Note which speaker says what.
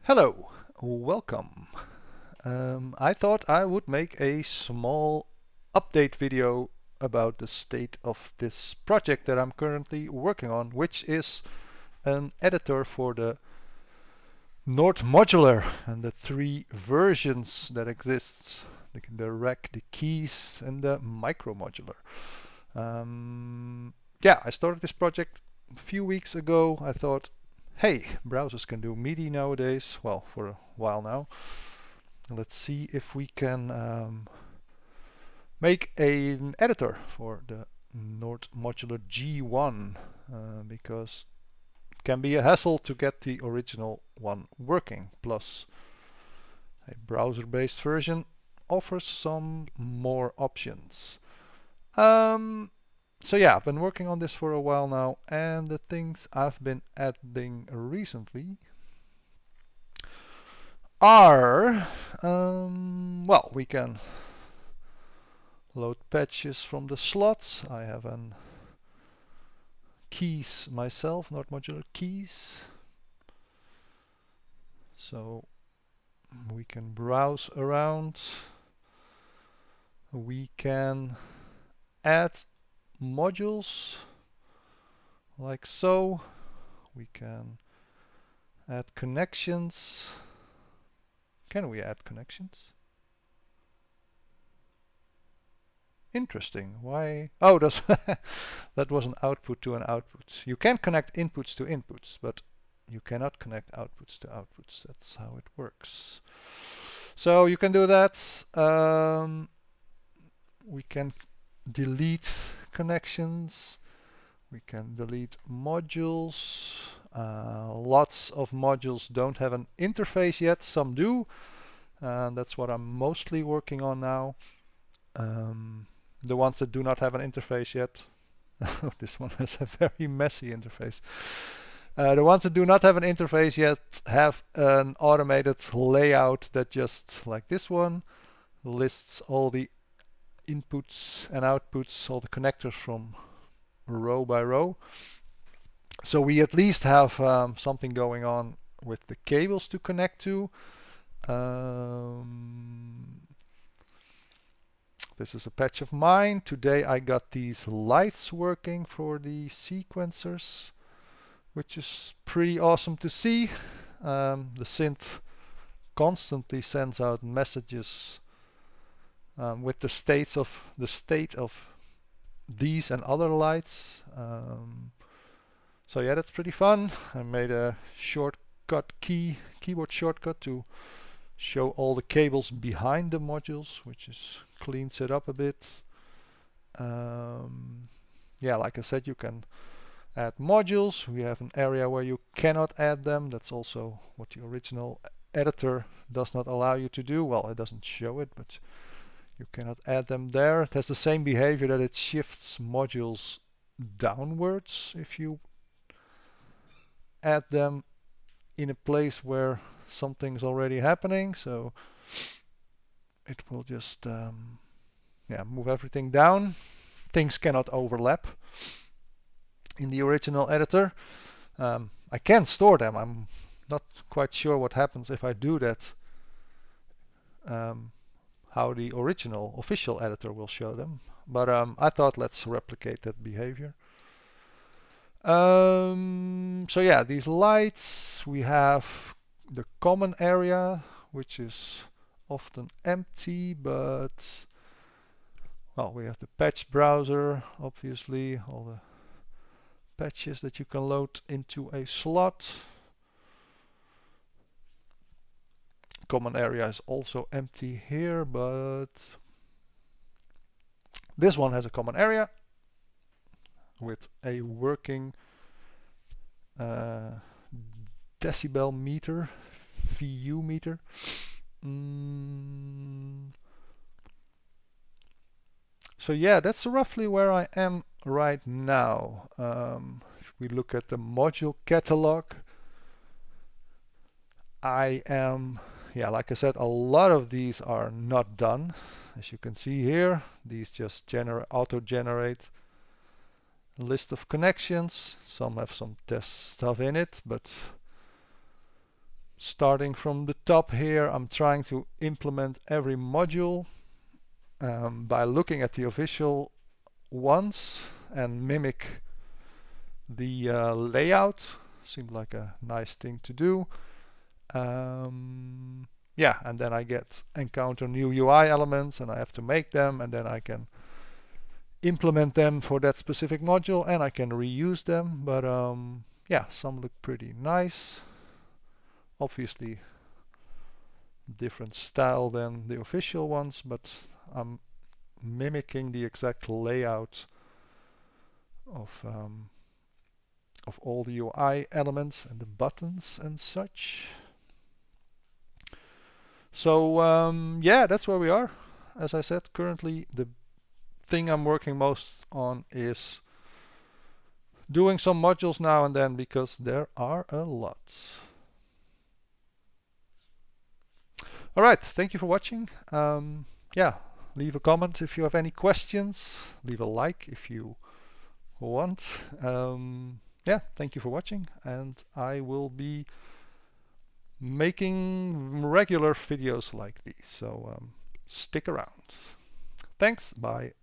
Speaker 1: Hello, welcome. I thought I would make a small update video about the state of this project that I'm currently working on, which is an editor for the Nord Modular and the three versions that exists, the rack, the keys, and the micro modular. Yeah, I started this project a few weeks ago. I thought, hey, browsers can do MIDI nowadays, well, for a while now. Let's see if we can make an editor for the Nord Modular G1 because it can be a hassle to get the original one working. Plus, a browser-based version offers some more options. Um, so yeah, I've been working on this for a while now, and the things I've been adding recently are, well, we can load patches from the slots. I have an keys myself, Nord Modular keys. So we can browse around. We can add modules like so. We can add connections. Can we add connections? Interesting. Why? Oh, that's that was an output to an output. You can connect inputs to inputs, but you cannot connect outputs to outputs. That's how it works. So you can do that. We can delete connections. We can delete modules. Lots of modules don't have an interface yet. Some do. And that's what I'm mostly working on now. The ones that do not have an interface yet. This one has a very messy interface. The ones that do not have an interface yet have an automated layout that just like this one lists all the inputs and outputs, all the connectors from row by row. So we at least have something going on with the cables to connect to. This is a patch of mine. Today I got these lights working for the sequencers, which is pretty awesome to see. The synth constantly sends out messages with the state of these and other lights. So yeah, that's pretty fun. I made a keyboard shortcut to show all the cables behind the modules, which is cleans it up a bit. Yeah, like I said, you can add modules. We have an area where you cannot add them. That's also what the original editor does not allow you to do. Well, it doesn't show it, but you cannot add them there. It has the same behavior that it shifts modules downwards if you add them in a place where something's already happening. So it will just yeah, move everything down. Things cannot overlap in the original editor. I can store them. I'm not quite sure what happens if I do that. How the original official editor will show them. But I thought let's replicate that behavior. So yeah, these lights, we have the common area, which is often empty, but well, we have the patch browser, obviously, all the patches that you can load into a slot. Common area is also empty here, but this one has a common area with a working decibel meter, VU meter. So yeah, that's roughly where I am right now. If we look at the module catalog, I am, yeah, like I said, a lot of these are not done. As you can see here, these just auto-generate a list of connections. Some have some test stuff in it, but starting from the top here, I'm trying to implement every module by looking at the official ones and mimic the layout. Seemed like a nice thing to do. Yeah, and then I encounter new UI elements and I have to make them, and then I can implement them for that specific module and I can reuse them. But yeah, some look pretty nice. Obviously different style than the official ones, but I'm mimicking the exact layout of all the UI elements and the buttons and such. So yeah, that's where we are. As I said, currently the thing I'm working most on is doing some modules now and then because there are a lot. All right, thank you for watching. Yeah, leave a comment if you have any questions. Leave a like if you want. Yeah, thank you for watching, and I will be making regular videos like these, so stick around. Thanks, bye.